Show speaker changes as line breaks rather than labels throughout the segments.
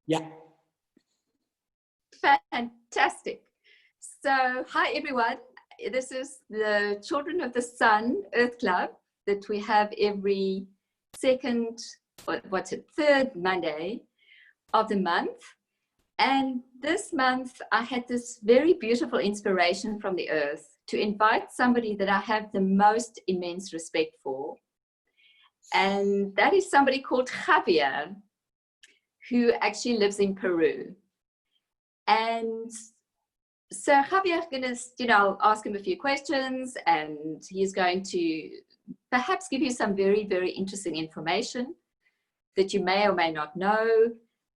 Yeah.
Fantastic. So, hi everyone. This is the Children of the Sun Earth Club that we have every third Monday of the month. And this month I had this very beautiful inspiration from the earth to invite somebody that I have the most immense respect for. And that is somebody called Javier, who actually lives in Peru. And so Javier, going to, ask him a few questions, and he's going to perhaps give you some very, very interesting information that you may or may not know.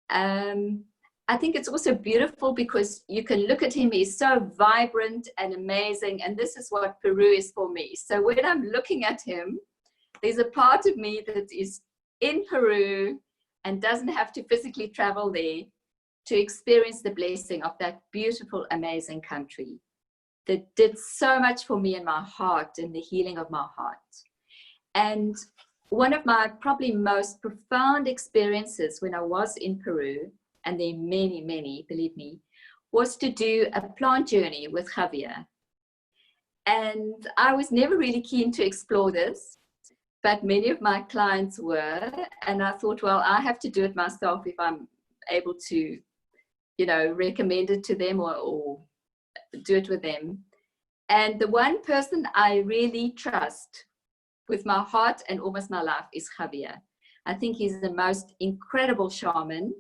I think it's also beautiful because you can look at him, he's so vibrant and amazing, and this is what Peru is for me. So when I'm looking at him, there's a part of me that is in Peru and doesn't have to physically travel there to experience the blessing of that beautiful, amazing country that did so much for me in my heart and the healing of my heart. And one of my probably most profound experiences when I was in Peru, and there are many, many, believe me, was to do a plant journey with Javier. And I was never really keen to explore this, but many of my clients were, and I thought, well, I have to do it myself if I'm able to, recommend it to them or do it with them. And the one person I really trust with my heart and almost my life is Javier. I think he's the most incredible shaman,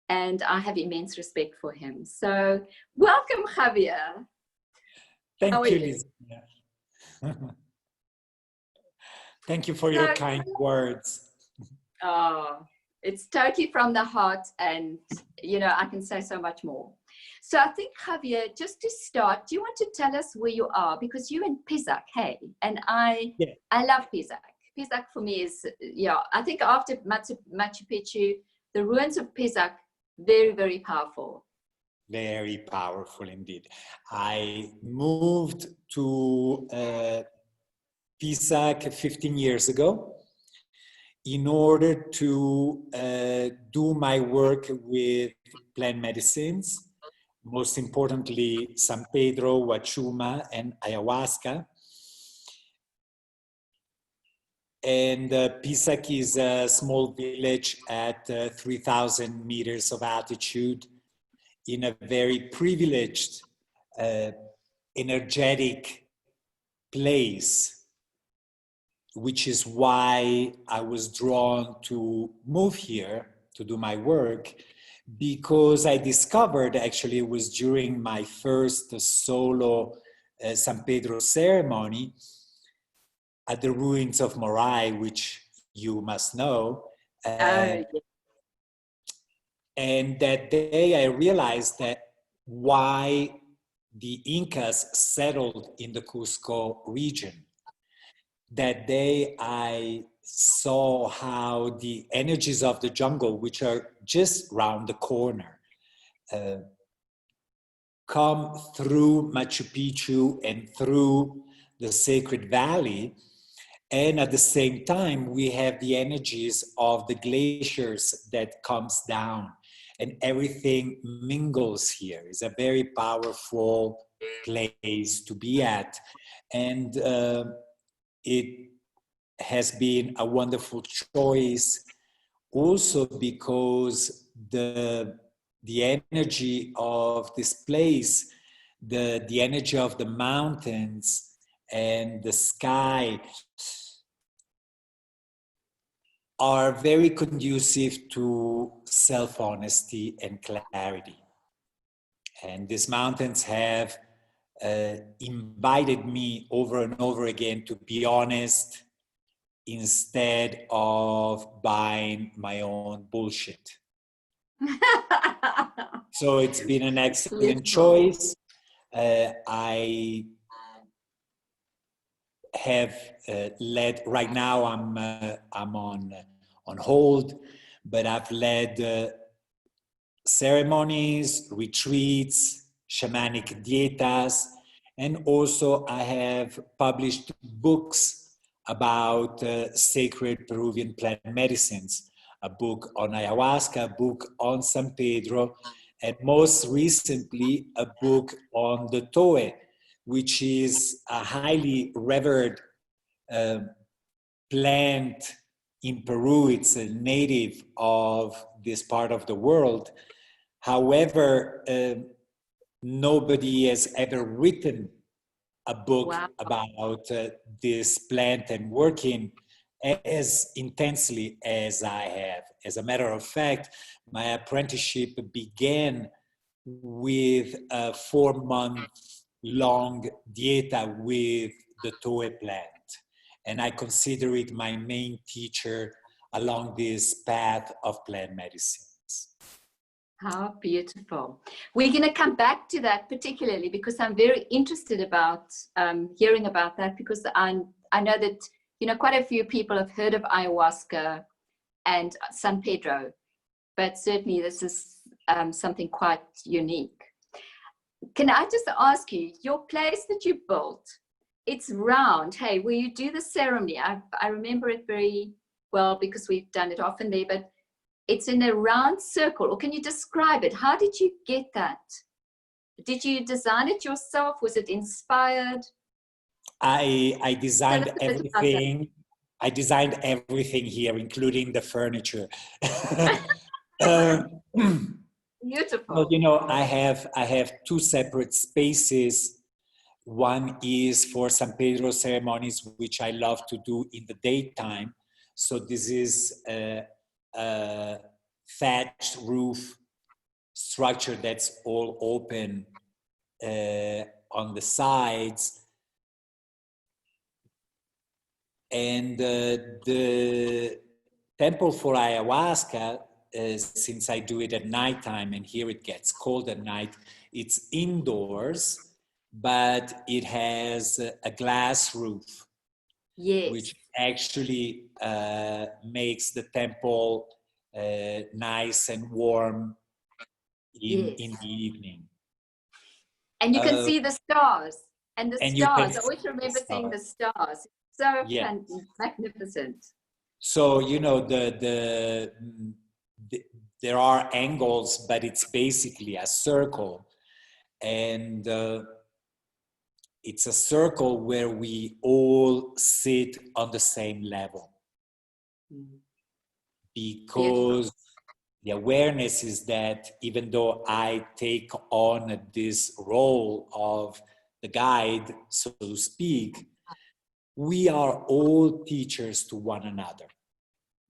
and I have immense respect for him. So welcome, Javier.
Thank you, Lisa. Thank you for your kind words.
Oh, it's totally from the heart, and I can say so much more. So I think, Javier, just to start, do you want to tell us where you are? Because you're in Pisac, hey? And I love Pisac. Pisac for me is, I think after Machu Picchu, the ruins of Pisac, very, very powerful.
Very powerful indeed. I moved to Pisac 15 years ago in order to do my work with plant medicines, most importantly, San Pedro, Huachuma, and Ayahuasca. And Pisac is a small village at 3,000 meters of altitude in a very privileged, energetic place, which is why I was drawn to move here to do my work, because I discovered, actually it was during my first solo San Pedro ceremony at the ruins of Morai, which you must know. And that day I realized that why the Incas settled in the Cusco region. That day I saw how the energies of the jungle, which are just round the corner, come through Machu Picchu and through the Sacred Valley. And at the same time, we have the energies of the glaciers that comes down, and everything mingles here. It's a very powerful place to be at. And it has been a wonderful choice also because the energy of this place, the energy of the mountains and the sky are very conducive to self-honesty and clarity. And these mountains have invited me over and over again to be honest instead of buying my own bullshit. So it's been an excellent choice. I have led, right now I'm on hold, but I've led ceremonies, retreats, shamanic dietas, and also I have published books about sacred Peruvian plant medicines. a book on ayahuasca, a book on San Pedro, and most recently a book on the Toe, which is a highly revered uh, plant in Peru. It's a native of this part of the world. However, nobody has ever written a book
Wow.
about this plant and working as intensely as I have. As a matter of fact, my apprenticeship began with a 4-month long dieta with the Toe plant. And I consider it my main teacher along this path of plant medicines.
How beautiful. We're going to come back to that particularly because I'm very interested about hearing about that, because I know that, you know, quite a few people have heard of ayahuasca and San Pedro, but certainly this is something quite unique. Can I just ask you, your place that you built, it's round, hey, where you do the ceremony. I remember it very well because we've done it often there, but it's in a round circle. Or can you describe it? How did you get that? Did you design it yourself? Was it inspired?
I designed everything. I designed everything here, including the furniture.
Beautiful.
Well, you know, I have 2 separate spaces. One is for San Pedro ceremonies, which I love to do in the daytime. So this is a thatched roof structure that's all open on the sides. And the temple for ayahuasca, since I do it at nighttime, and here it gets cold at night, it's indoors, but it has a glass roof. Yes. Which actually makes the temple nice and warm in the evening.
And you can see the stars. And the stars, I always remember seeing the stars. So magnificent.
So, you know, there are angles, but it's basically a circle. And it's a circle where we all sit on the same level. Because the awareness is that even though I take on this role of the guide, so to speak, we are all teachers to one another.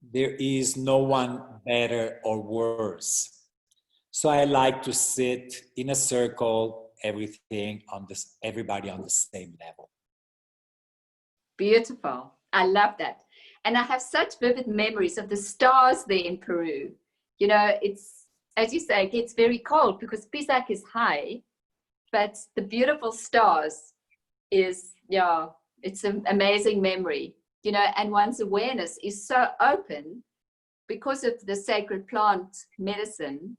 There is no one better or worse. So I like to sit in a circle, everybody on the same level.
Beautiful. I love that. And I have such vivid memories of the stars there in Peru. You know, it's, as you say, it gets very cold because Pisac is high, but the beautiful stars is, it's an amazing memory, you know, and one's awareness is so open because of the sacred plant medicine,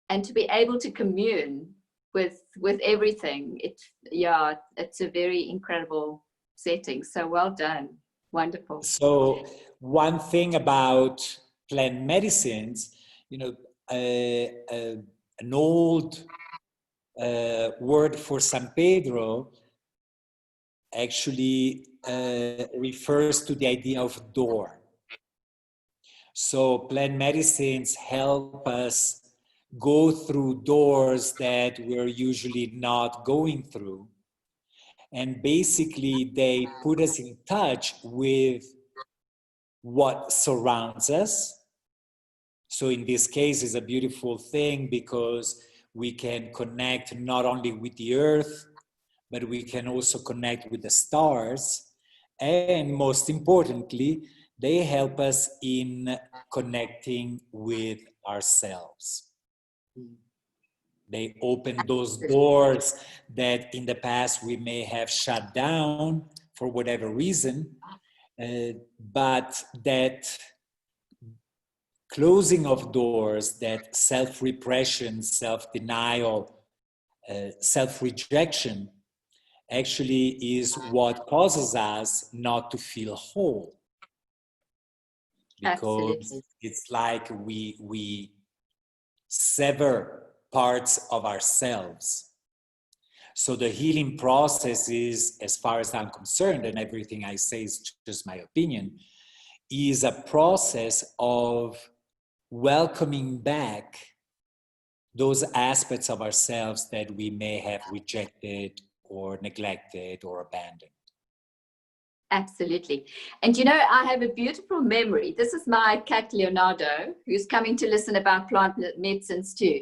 and to be able to commune with everything. It's a very incredible setting. So well done. Wonderful.
So one thing about plant medicines, you know, an old word for San Pedro actually refers to the idea of door. So plant medicines help us go through doors that we're usually not going through. And basically they put us in touch with what surrounds us. So in this case, it's a beautiful thing because we can connect not only with the earth, but we can also connect with the stars. And most importantly, they help us in connecting with ourselves. They open those doors that in the past we may have shut down for whatever reason, but that closing of doors, that self-repression, self-denial, self-rejection actually is what causes us not to feel whole. Because It's like we sever parts of ourselves. So the healing process is, as far as I'm concerned, and everything I say is just my opinion, is a process of welcoming back those aspects of ourselves that we may have rejected or neglected or abandoned.
Absolutely. And you know, I have a beautiful memory. This is my cat, Leonardo, who's coming to listen about plant medicines too.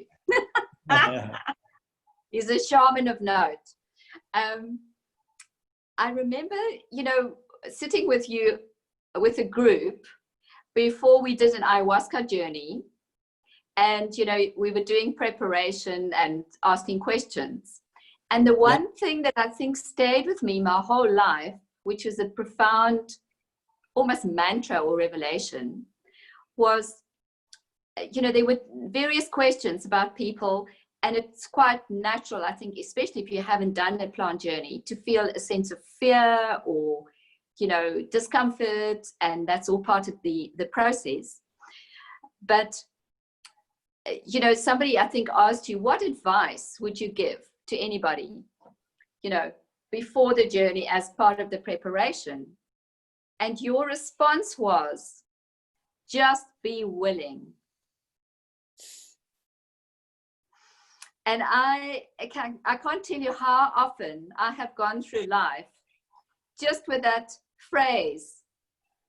He's a shaman of note. I remember, you know, sitting with you, with a group, before we did an ayahuasca journey. And, you know, we were doing preparation and asking questions. And the one thing that I think stayed with me my whole life, which was a profound, almost mantra or revelation, was, you know, there were various questions about people. And it's quite natural, I think, especially if you haven't done a plant journey, to feel a sense of fear or, you know, discomfort, and that's all part of the process. But, you know, somebody, I think, asked you, what advice would you give to anybody, you know, before the journey as part of the preparation? And your response was, just be willing. And I can't tell you how often I have gone through life just with that phrase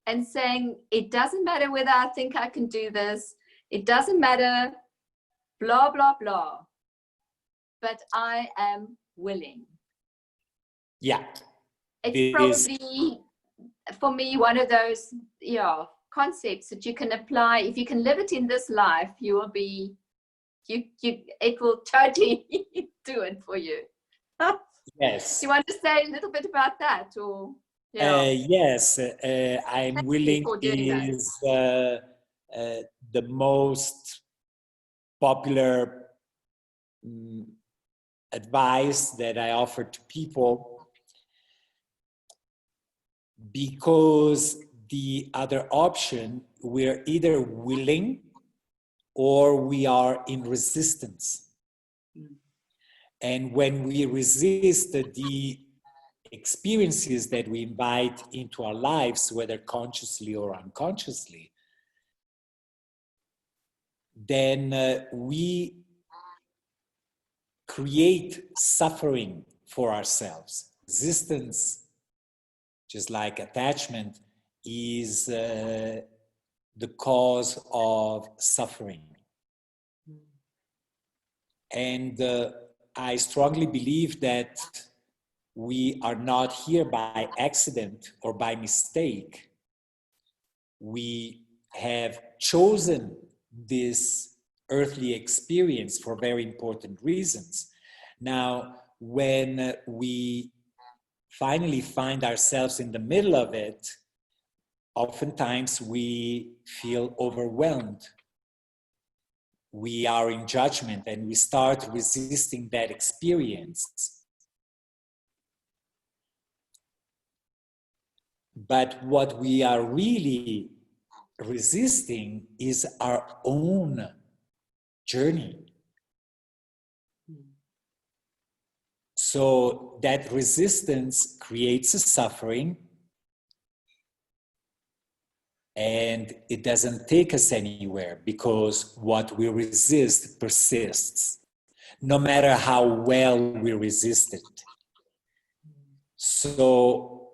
and saying, it doesn't matter whether I think I can do this, it doesn't matter, blah, blah, blah, but I am willing.
Yeah.
It's probably, for me, one of those, concepts that you can apply. If you can live it in this life, you will be, it will totally do it for you.
Yes.
Do you want to say a little bit about that? Or
yes, I'm willing is the most popular advice that I offer to people, because the other option, we're either willing or we are in resistance. And when we resist the experiences that we invite into our lives, whether consciously or unconsciously, then we create suffering for ourselves. Resistance, just like attachment, is the cause of suffering. And I strongly believe that we are not here by accident or by mistake. We have chosen this earthly experience for very important reasons. Now, when we finally find ourselves in the middle of it, oftentimes we feel overwhelmed. We are in judgment and we start resisting that experience. But what we are really resisting is our own journey. So that resistance creates a suffering, and it doesn't take us anywhere, because what we resist persists, no matter how well we resist it. So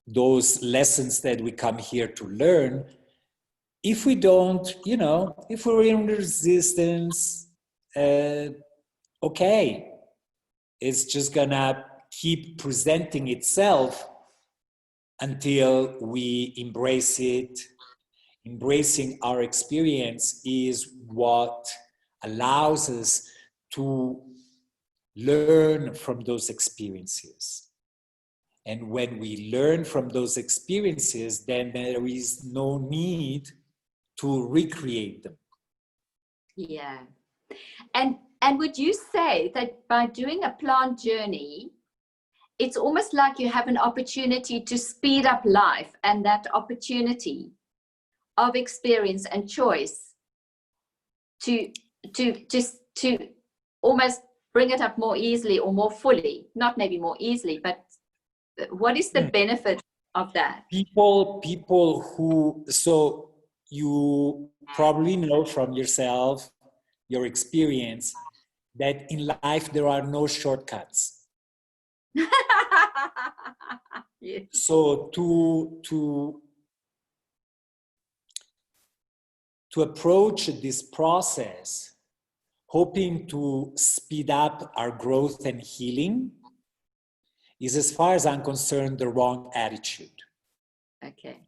those lessons that we come here to learn, if we don't, if we're in resistance, okay, it's just gonna keep presenting itself until we embrace it. Embracing our experience is what allows us to learn from those experiences. And when we learn from those experiences, then there is no need to recreate them.
Yeah. And would you say that by doing a plant journey, it's almost like you have an opportunity to speed up life, and that opportunity of experience and choice to almost bring it up more easily or more fully, not maybe more easily, but what is the benefit of that?
People who, so you probably know from yourself, your experience, that in life there are no shortcuts.
Yes.
So to approach this process, hoping to speed up our growth and healing, is, as far as I'm concerned, the wrong attitude.
Okay.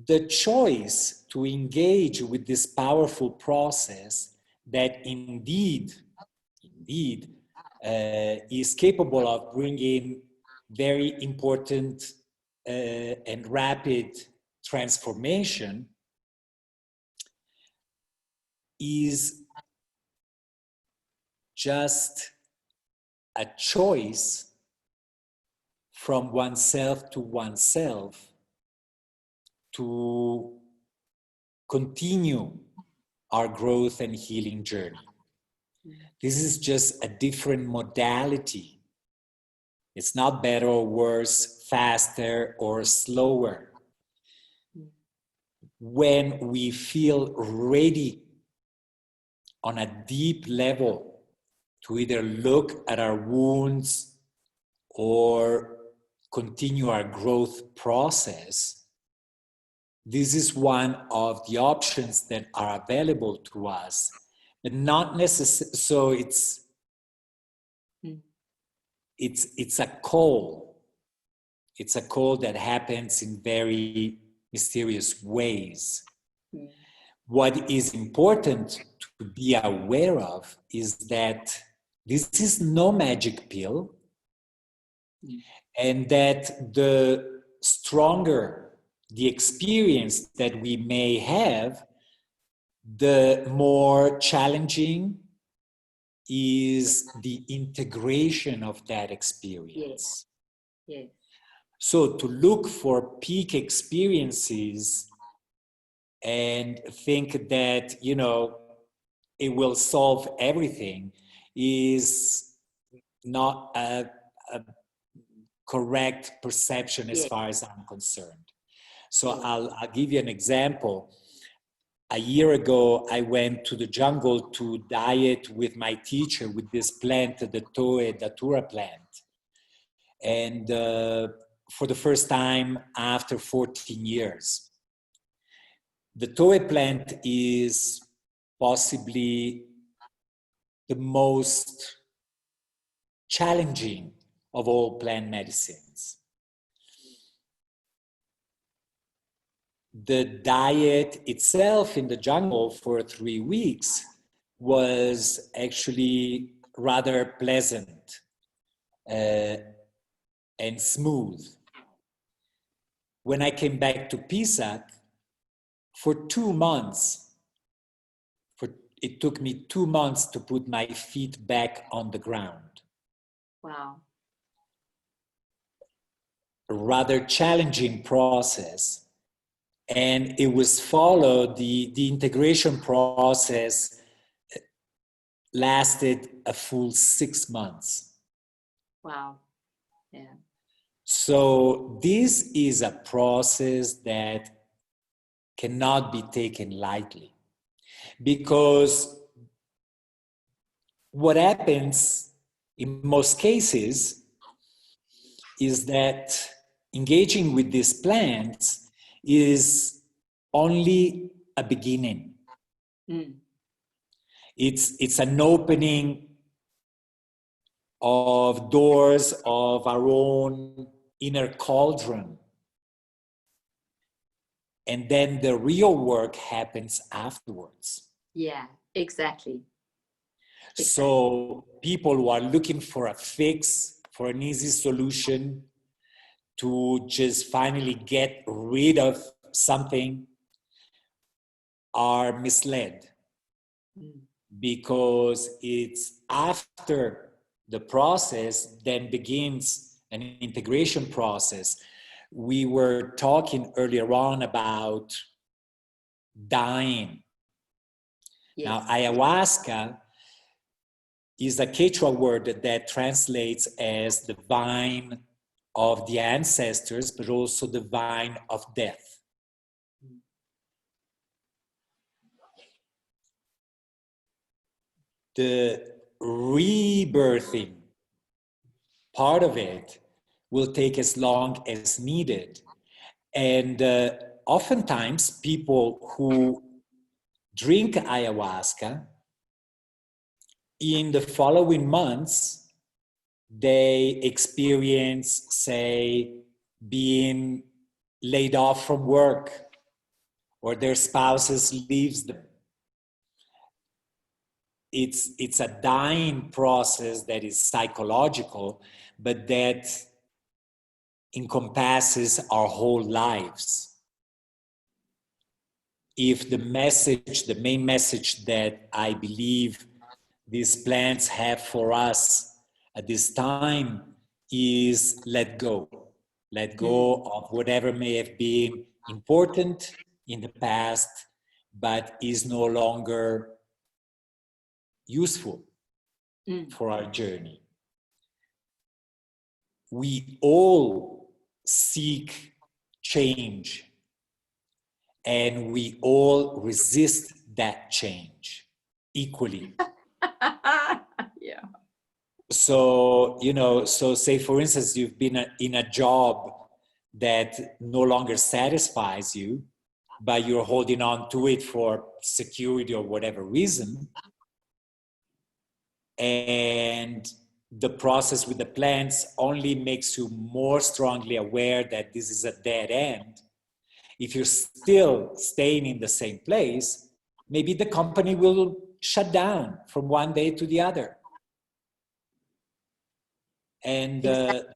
The choice to engage with this powerful process that indeed is capable of bringing very important and rapid transformation is just a choice from oneself to oneself to continue our growth and healing journey. This is just a different modality. It's not better or worse, faster or slower. When we feel ready on a deep level to either look at our wounds or continue our growth process, this is one of the options that are available to us, but not necessarily. So it's a call. It's a call that happens in very mysterious ways. What is important to be aware of is that this is no magic pill, and that the stronger the experience that we may have, the more challenging is the integration of that experience.
Yes. Yes.
So to look for peak experiences and think that, you know, it will solve everything is not a correct perception as far as I'm concerned. So I'll give you an example. A year ago, I went to the jungle to diet with my teacher with this plant, the Toe Datura plant. And for the first time after 14 years. The Toe plant is possibly the most challenging of all plant medicines. The diet itself in the jungle for 3 weeks was actually rather pleasant and smooth. When I came back to Pisac, for 2 months, it took me 2 months to put my feet back on the ground.
Wow.
A rather challenging process. And it was followed, the integration process lasted a full 6 months.
Wow. Yeah.
So this is a process that cannot be taken lightly, because what happens in most cases is that engaging with these plants is only a beginning. It's an opening of doors of our own inner cauldron. And then the real work happens afterwards.
Yeah, exactly.
So people who are looking for a fix, for an easy solution, to just finally get rid of something, are misled. Because it's after the process then begins an integration process. We were talking earlier on about dying.
Yes.
Now, ayahuasca is a Quechua word that translates as the vine of the ancestors, but also the vine of death. The rebirthing part of it will take as long as needed. And oftentimes people who drink ayahuasca, in the following months, they experience, say, being laid off from work, or their spouses leaves them. It's a dying process that is psychological, but that encompasses our whole lives. If the main message that I believe these plants have for us at this time is let go. Let go of whatever may have been important in the past, but is no longer useful for our journey. We all seek change, and we all resist that change equally.
Yeah.
So, so say for instance, you've been in a job that no longer satisfies you, but you're holding on to it for security or whatever reason. And the process with the plants only makes you more strongly aware that this is a dead end. If you're still staying in the same place, maybe the company will shut down from one day to the other. And that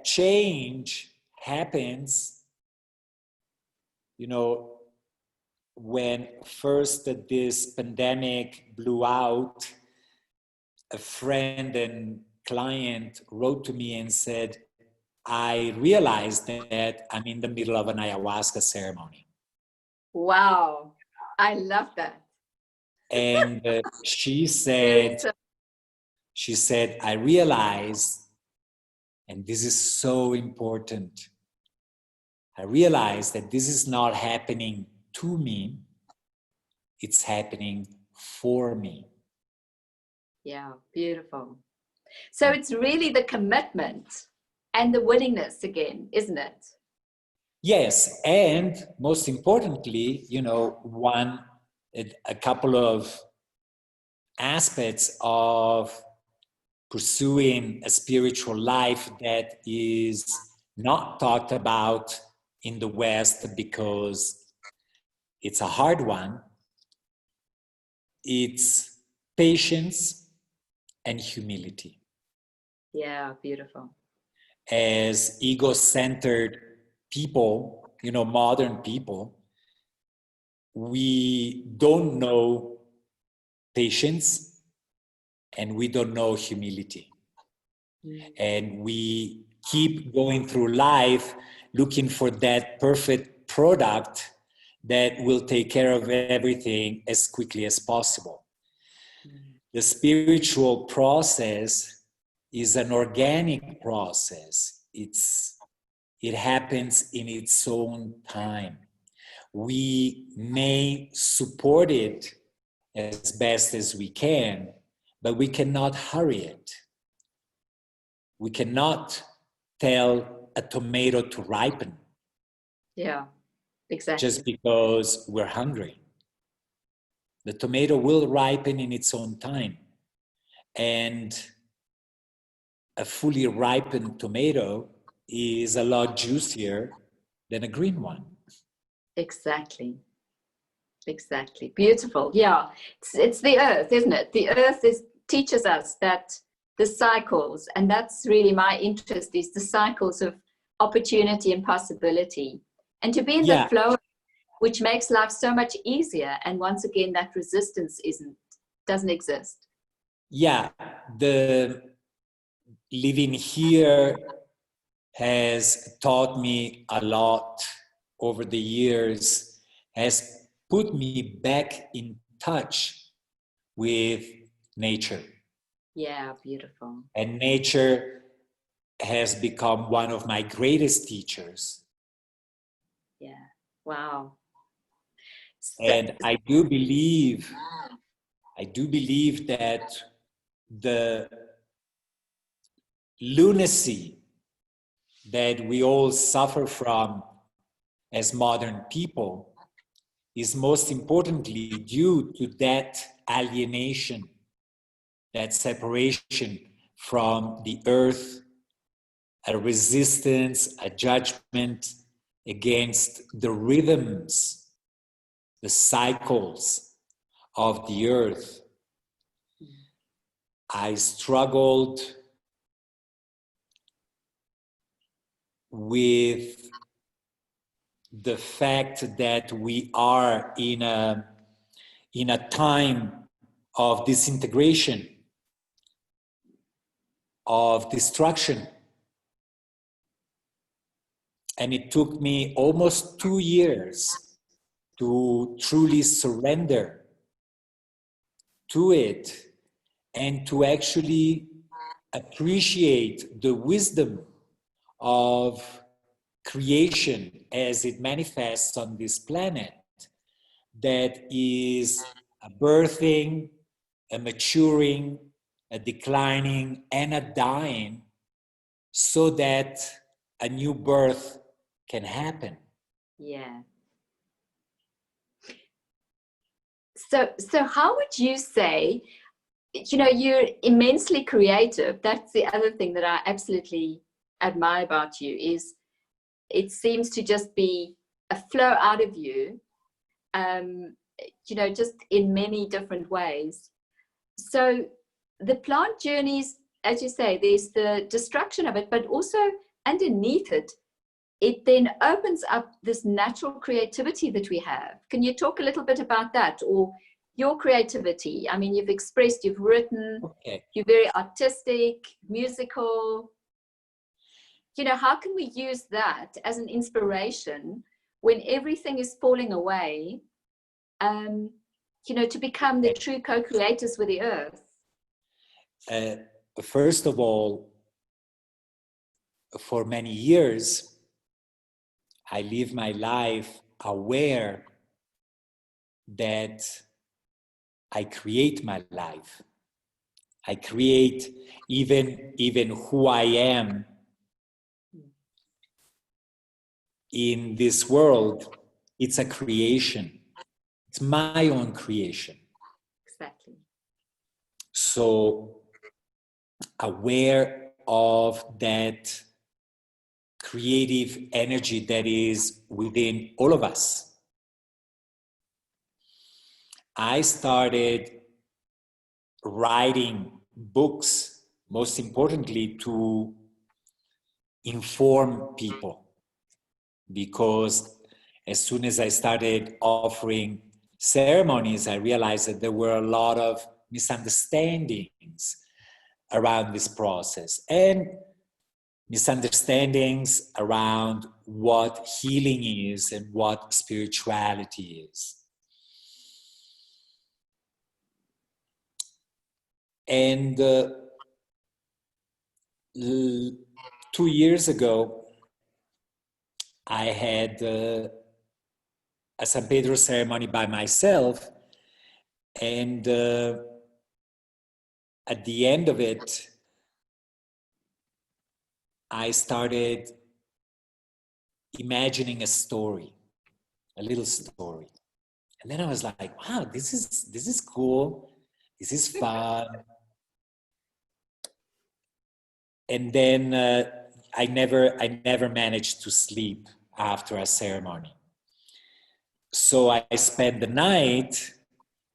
change happens, when first this pandemic blew out. A friend and client wrote to me and said, I realized that I'm in the middle of an ayahuasca ceremony.
Wow, I love that.
And she said, I realized, and this is so important, I realized that this is not happening to me, it's happening for me.
Yeah, beautiful. So it's really the commitment and the willingness again, isn't it?
Yes, and most importantly, a couple of aspects of pursuing a spiritual life that is not talked about in the West because it's a hard one. It's patience and humility.
Yeah, beautiful.
As ego-centered people, modern people, we don't know patience and we don't know humility. And we keep going through life looking for that perfect product that will take care of everything as quickly as possible. The spiritual process is an organic process. It happens in its own time. We may support it as best as we can, but we cannot hurry it. We cannot tell a tomato to ripen.
Yeah, exactly.
Just because we're hungry. The tomato will ripen in its own time. And a fully ripened tomato is a lot juicier than a green one.
Exactly. Beautiful. Yeah, it's the earth, isn't it? The earth teaches us that the cycles, and that's really my interest, is the cycles of opportunity and possibility, and to be in the flow, which makes life so much easier. And once again, that resistance doesn't exist.
Yeah, the living here has taught me a lot over the years, has put me back in touch with nature.
Yeah, beautiful.
And nature has become one of my greatest teachers.
Yeah, wow.
And I do believe that the lunacy that we all suffer from as modern people is most importantly due to that alienation, that separation from the earth, a resistance, a judgment against the rhythms, the cycles of the earth. I struggled with the fact that we are in a time of disintegration, of destruction. And it took me almost 2 years to truly surrender to it and to actually appreciate the wisdom of creation as it manifests on this planet, that is a birthing, a maturing, a declining, and a dying, so that a new birth can happen.
Yeah. So how would you say, you're immensely creative. That's the other thing that I absolutely admire about you, is it seems to just be a flow out of you, just in many different ways. So the plant journeys, as you say, there's the destruction of it, but also underneath it, it then opens up this natural creativity that we have. Can you talk a little bit about that, or your creativity? I mean, you've expressed, you've written,
Okay.
you're very artistic, musical. How can we use that as an inspiration when everything is falling away, to become the true co-creators with the earth?
First of all, for many years, I live my life aware that I create my life. I create even who I am in this world. It's a creation. It's my own creation.
Exactly.
So aware of that creative energy that is within all of us. I started writing books, most importantly, to inform people, because as soon as I started offering ceremonies, I realized that there were a lot of misunderstandings around this process, and misunderstandings around what healing is and what spirituality is. And 2 years ago, I had a San Pedro ceremony by myself, and at the end of it, I started imagining a story, a little story. And then I was like, wow, this is cool. This is fun. And then I never managed to sleep after a ceremony. So I spent the night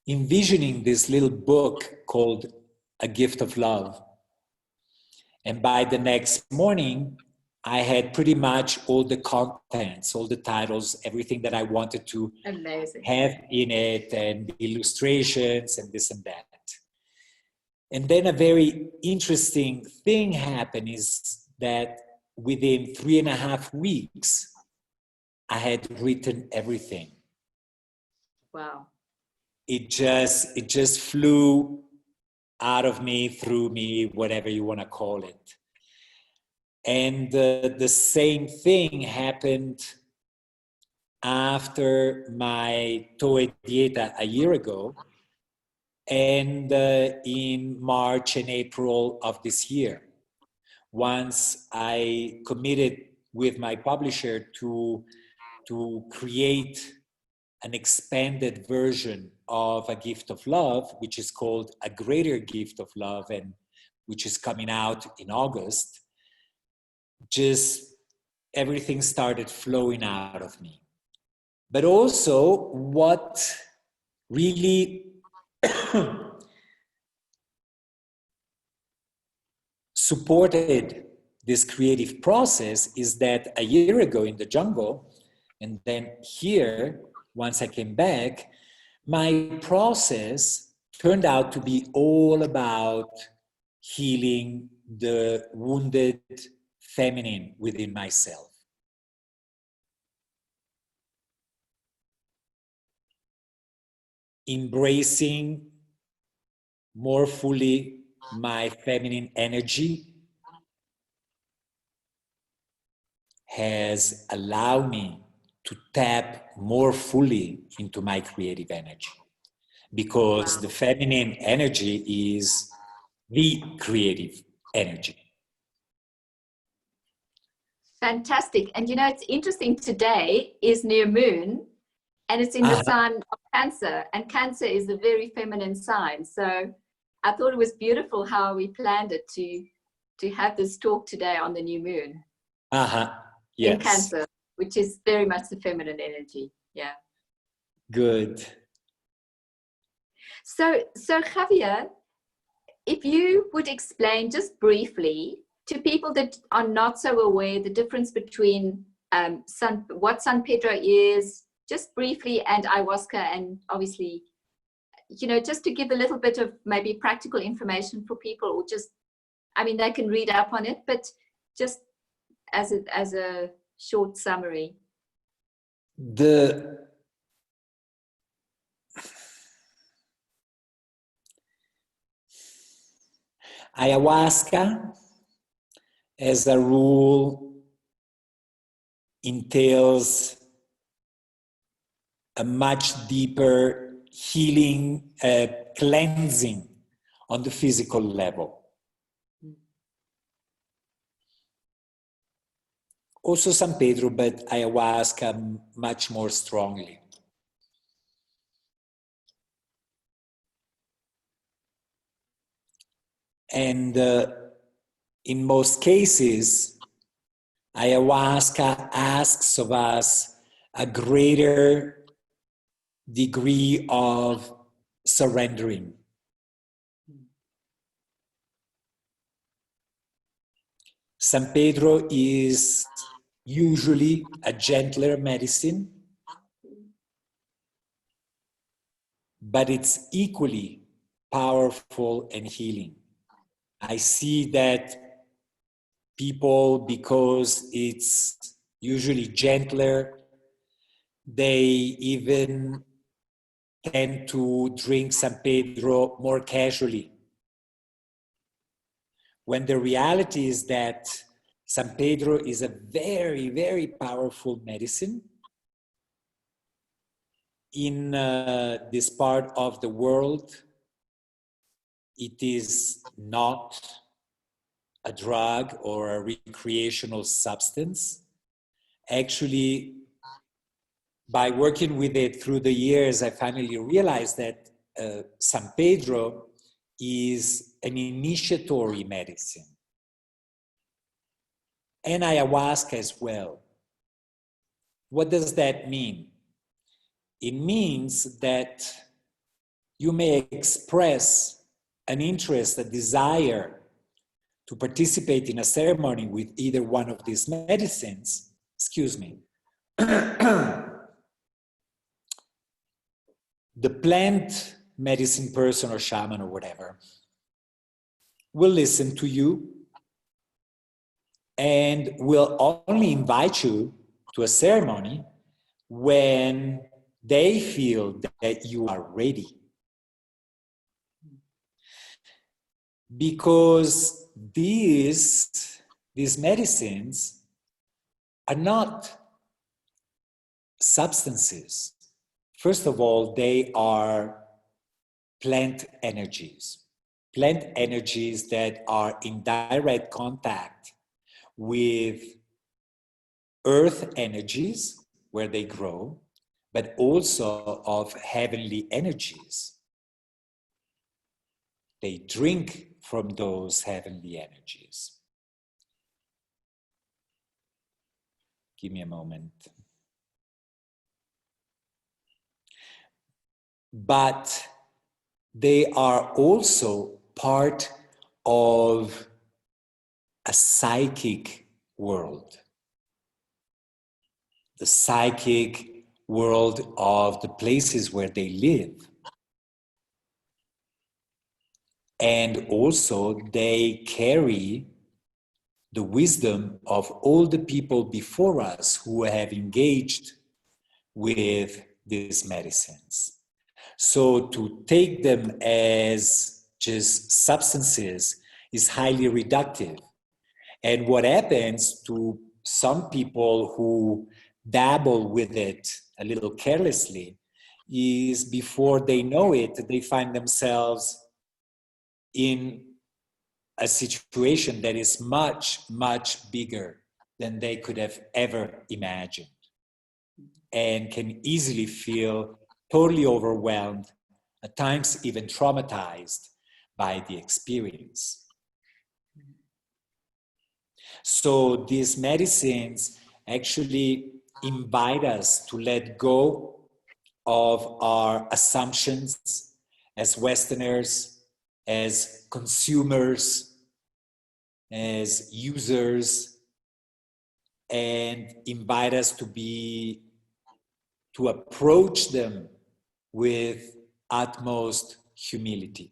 envisioning this little book called A Gift of Love. And by the next morning, I had pretty much all the contents, all the titles, everything that I wanted to have in it, and the illustrations and this and that. And then a very interesting thing happened is that within 3.5 weeks, I had written everything.
Wow.
It just flew out of me, through me, whatever you want to call it. And the same thing happened after my Toe Dieta a year ago, and in March and April of this year. Once I committed with my publisher to create an expanded version of A Gift of Love, which is called A Greater Gift of Love, and which is coming out in August, just everything started flowing out of me. But also what really supported this creative process is that a year ago in the jungle, and then here, once I came back, my process turned out to be all about healing the wounded feminine within myself. Embracing more fully my feminine energy has allowed me to tap more fully into my creative energy, because the feminine energy is the creative energy.
Fantastic. And you know, it's interesting, today is new moon, and it's in the sign of Cancer, and Cancer is a very feminine sign. So I thought it was beautiful how we planned it to have this talk today on the new moon.
Yes.
In Cancer, which is very much the feminine energy. Yeah.
Good.
So Javier, if you would explain just briefly to people that are not so aware the difference between what San Pedro is, just briefly, and ayahuasca, and obviously, you know, just to give a little bit of maybe practical information for people, or just, I mean, they can read up on it, but just as a short summary.
The ayahuasca, as a rule, entails a much deeper healing, cleansing on the physical level. Also San Pedro, but ayahuasca much more strongly. And in most cases, ayahuasca asks of us a greater degree of surrendering. San Pedro is usually a gentler medicine, but it's equally powerful and healing. I see that people, because it's usually gentler, they even tend to drink San Pedro more casually. When the reality is that San Pedro is a very, very powerful medicine. In this part of the world, it is not a drug or a recreational substance. Actually, by working with it through the years, I finally realized that San Pedro is an initiatory medicine, and ayahuasca as well. What does that mean? It means that you may express an interest, a desire to participate in a ceremony with either one of these medicines. Excuse me. The plant medicine person or shaman or whatever will listen to you, and will only invite you to a ceremony when they feel that you are ready. Because these medicines are not substances. First of all, they are plant energies that are in direct contact with earth energies where they grow, but also of heavenly energies. They drink from those heavenly energies. Give me a moment. But they are also part of a psychic world. The psychic world of the places where they live. And also they carry the wisdom of all the people before us who have engaged with these medicines. So to take them as just substances is highly reductive. And what happens to some people who dabble with it a little carelessly is before they know it, they find themselves in a situation that is much, much bigger than they could have ever imagined, and can easily feel totally overwhelmed, at times even traumatized by the experience. So these medicines actually invite us to let go of our assumptions as Westerners, as consumers, as users, and invite us to approach them with utmost humility.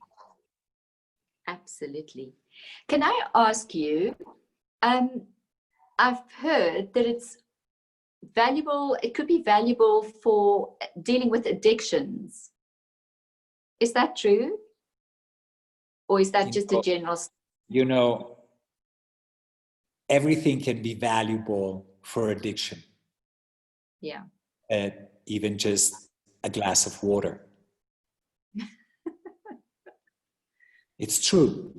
Absolutely. Can I ask you, I've heard that it's valuable, it could be valuable for dealing with addictions. Is that true? Or is that just a general?
Everything can be valuable for addiction.
Yeah.
Even just a glass of water. It's true.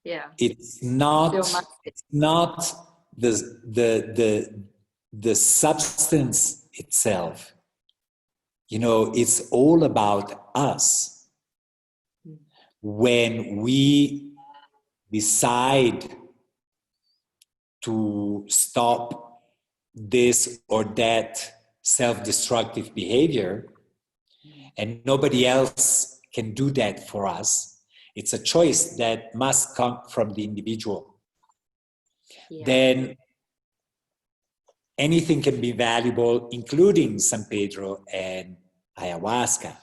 Yeah.
It's not the substance itself. It's all about us. When we decide to stop this or that self-destructive behavior, and nobody else can do that for us, it's a choice that must come from the individual. Yeah. Then anything can be valuable, including San Pedro and ayahuasca.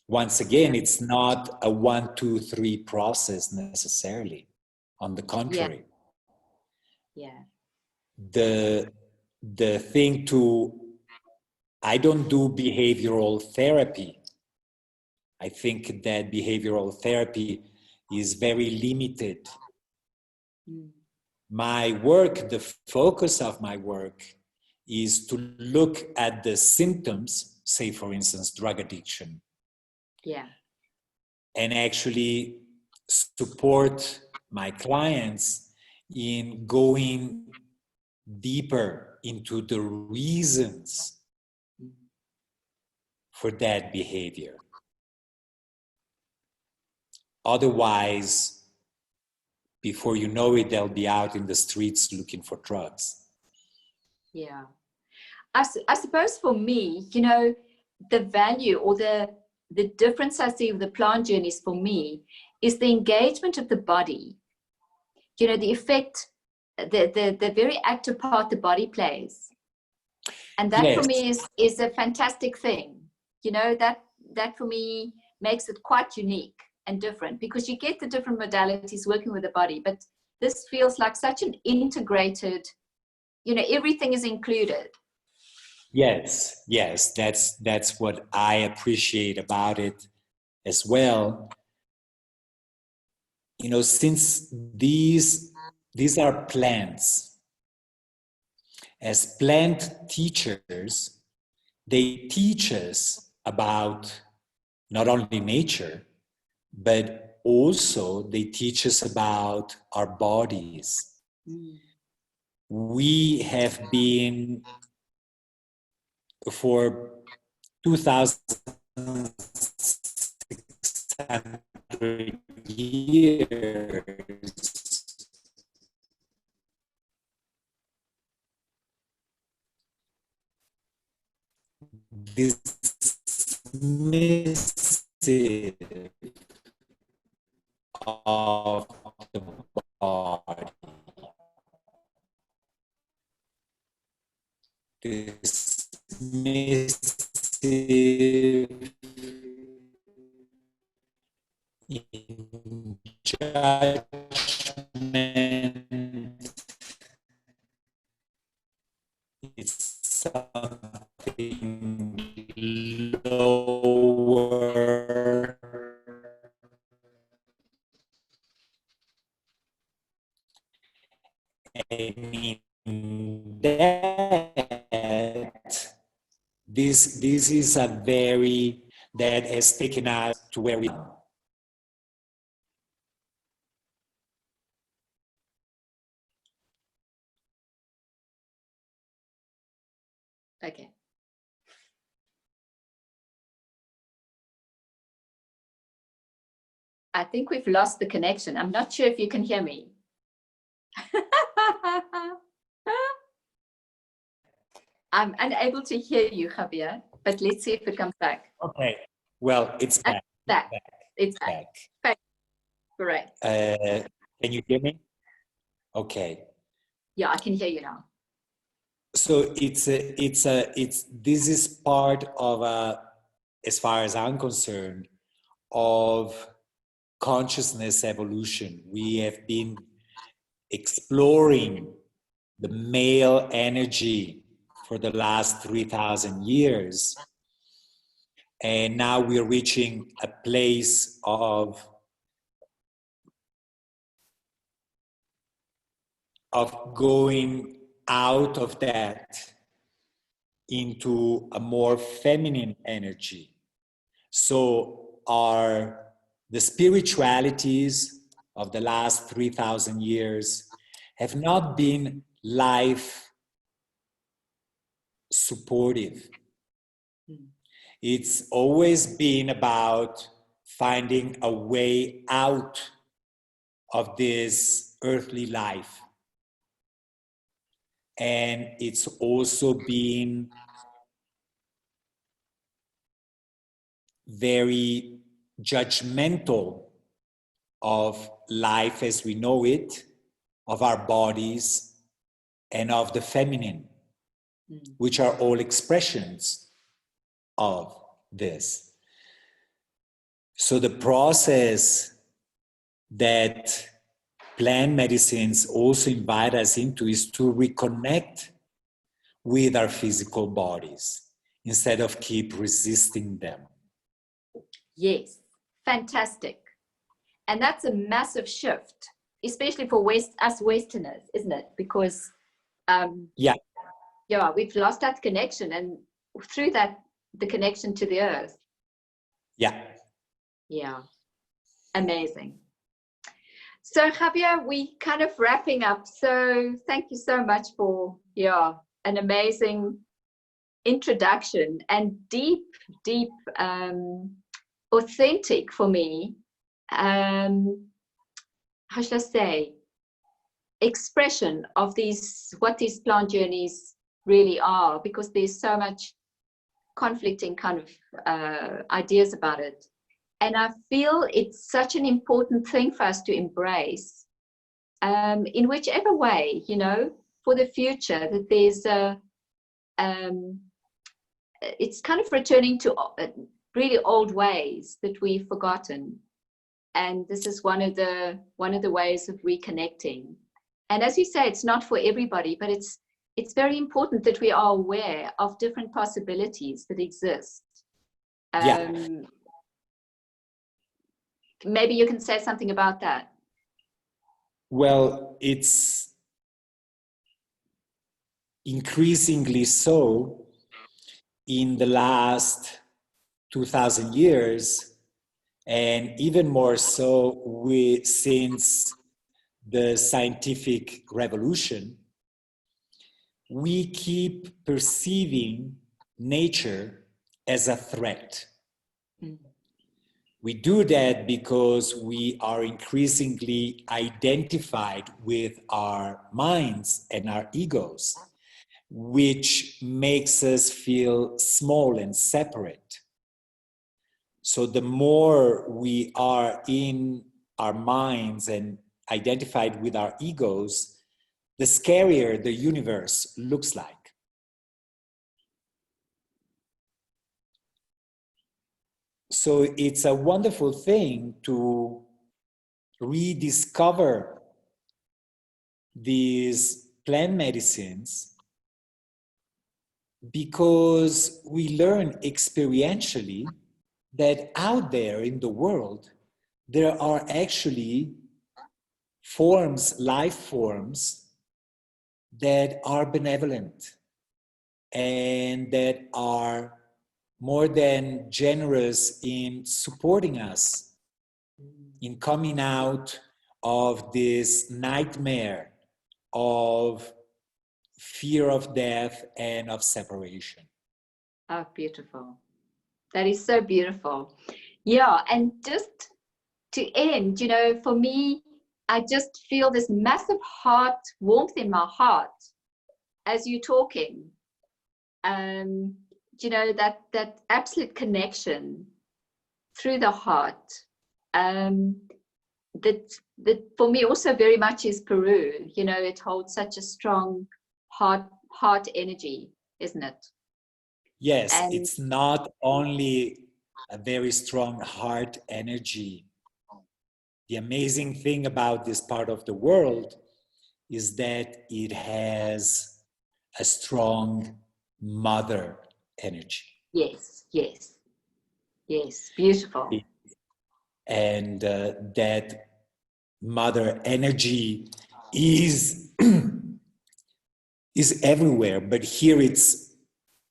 Once again, it's not a 1, 2, 3 process necessarily. On the contrary.
Yeah.
The thing I don't do behavioral therapy. I think that behavioral therapy is very limited. My work, the focus of my work, is to look at the symptoms, say for instance, drug addiction.
Yeah.
And actually support my clients in going deeper into the reasons for that behavior. Otherwise, before you know it, they'll be out in the streets looking for drugs.
Yeah. I suppose for me, the value or the difference I see with the plant journeys for me is the engagement of the body. The effect, the very active part the body plays. And that for me is a fantastic thing. That for me makes it quite unique. and different, because you get the different modalities working with the body, but this feels like such an integrated, you know, everything is included.
Yes, yes, that's what I appreciate about it as well. You know, since these are plants, as plant teachers, they teach us about not only nature, but also they teach us about our bodies. We have been for 2,600 years dismissive of the body. Dismissive in judgment. It's something lower. And in that, this is a very, that has taken us to where we are.
Okay. I think we've lost the connection. I'm not sure if you can hear me. I'm unable to hear you, Javier, but let's see if it comes back.
Okay. Well, it's back.
It's back. Great.
Can you hear me? Okay.
Yeah, I can hear you now.
So this is part of as far as I'm concerned, of consciousness evolution. We have been exploring the male energy for the last 3,000 years. And now we're reaching a place of going out of that into a more feminine energy. So the spiritualities of the last 3,000 years have not been life supportive. It's always been about finding a way out of this earthly life. And it's also been very judgmental of life as we know it, of our bodies, and of the feminine, which are all expressions of this. So the process that plant medicines also invite us into is to reconnect with our physical bodies instead of keep resisting them.
Yes, fantastic. And that's a massive shift, especially for us Westerners, isn't it? Because we've lost that connection, and through that, the connection to the earth. Yeah, amazing. So Javier, we kind of wrapping up. So thank you so much for an amazing introduction and deep, authentic for me. How should I say? Expression of what these plant journeys really are, because there's so much conflicting kind of ideas about it. And I feel it's such an important thing for us to embrace in whichever way, for the future, that there's it's kind of returning to really old ways that we've forgotten. And this is one of the ways of reconnecting. And as you say, it's not for everybody, but it's very important that we are aware of different possibilities that exist.
Yeah.
Maybe you can say something about that.
Well, it's increasingly so in the last 2000 years, and even more so since the scientific revolution. We keep perceiving nature as a threat. We do that because we are increasingly identified with our minds and our egos, which makes us feel small and separate. So the more we are in our minds and identified with our egos, the scarier the universe looks like. So it's a wonderful thing to rediscover these plant medicines, because we learn experientially that out there in the world, there are actually life forms that are benevolent and that are more than generous in supporting us in coming out of this nightmare of fear of death and of separation.
Oh, beautiful. That is so beautiful. Yeah, and just to end, for me, I just feel this massive warmth in my heart as you're talking. That absolute connection through the heart. That for me also very much is Peru. It holds such a strong heart energy, isn't it?
Yes,
And
it's not only a very strong heart energy. The amazing thing about this part of the world is that it has a strong mother energy.
yes, beautiful.
And that mother energy is everywhere, but here it's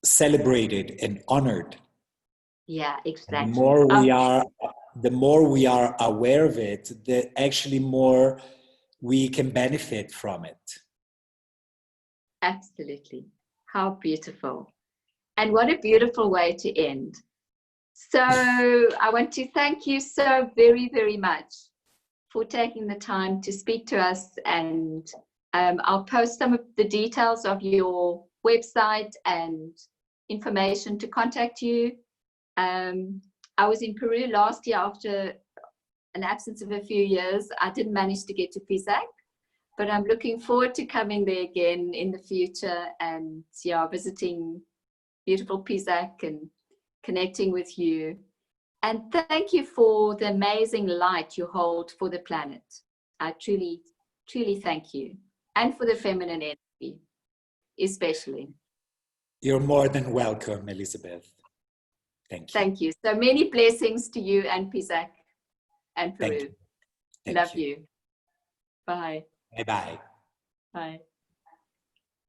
celebrated and honored.
Yeah, exactly.
And the more we are aware of it, the actually more we can benefit from it.
Absolutely. How beautiful. And what a beautiful way to end. So I want to thank you so very, very much for taking the time to speak to us. And I'll post some of the details of your website and information to contact you. I was in Peru last year after an absence of a few years. I didn't manage to get to Pisac, but I'm looking forward to coming there again in the future and visiting beautiful Pisac and connecting with you. And thank you for the amazing light you hold for the planet. I truly, truly thank you. And for the feminine energy, especially.
You're more than welcome, Elizabeth. Thank you.
Thank you. So many blessings to you and Pisac and Peru.
Thank you.
Love you. Bye.
Bye-bye.
Bye.